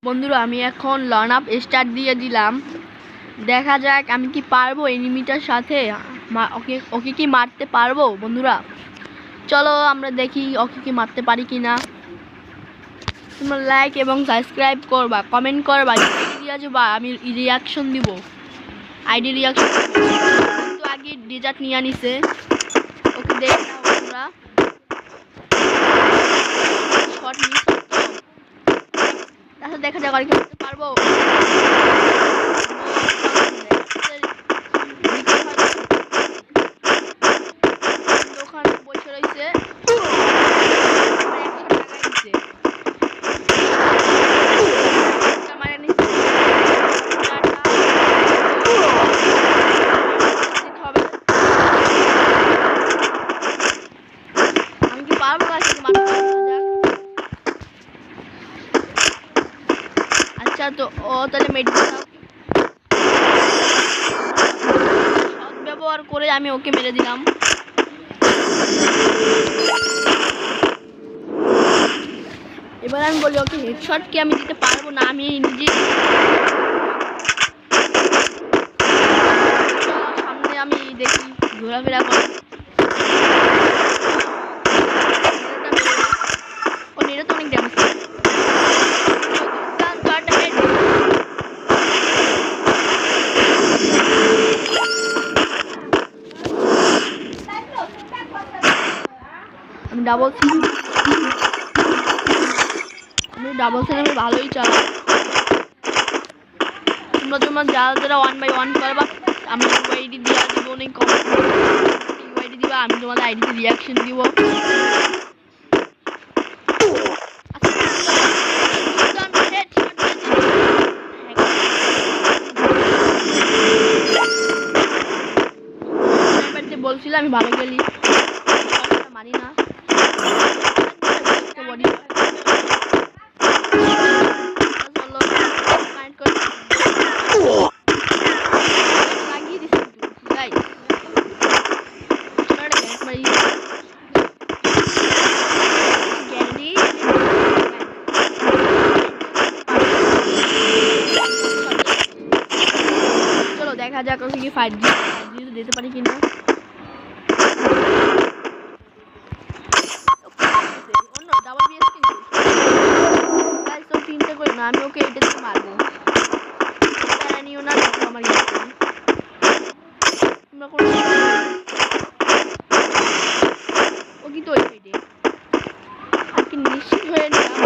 বন্ধুরা আমি এখন লার্ন আপ স্টার্ট দিয়ে দিলাম। দেখা যাক আমি কি পারবো এনিমিটার সাথে ওকে কি মারতে পারবো। বন্ধুরা চলো আমরা দেখি ওকে কি মারতে পারি কিনা। তোমরা লাইক এবং সাবস্ক্রাইব করবা, কমেন্ট করবা, দিয়ে যাবা, আমি রিয়াকশন দিব, আইডি রিয়াকশন। কিন্তু আগে ডিজার্ট নিয়ে নিছে, ওকে দেখ না বন্ধুরা। শট মিস তাহলে দেখা যাক আর কি করতে পারবো। ওখানে বসে রয়েছে, আমি কি পারবো? আচ্ছা তো ও তাহলে মেডিকেল সৎ ব্যবহার করে আমি ওকে মেরে দিলাম। এবার আমি বলি ওকে হেডশট কি আমি দিতে পারবো না, আমি নিজে সামনে আমি দেখি ঘোরাফেরা করি। ও নেড়ে তো অনেক ড্যামেজ। আমি ডাবল সিনেমা ভালোই চালাই। তোমরা যারা 1 বাই 1 করবা আমি আইডি দিয়ে দিব, অনেক আইডি দিবা, আমি তোমাদের আইডিতে রিয়াকশন দিব। বলছিল আমি ভালো গেলি মানি না। চলো দেখা যাক ওকে কি ফাইট দিতে পারি কিনা। চিন্তা করি না, আমি ওকে এটাতে মারবো, নিও না আমার ও কিন্তু ওই সাইডে আর কি নিশ্চিত হয়ে নিলাম।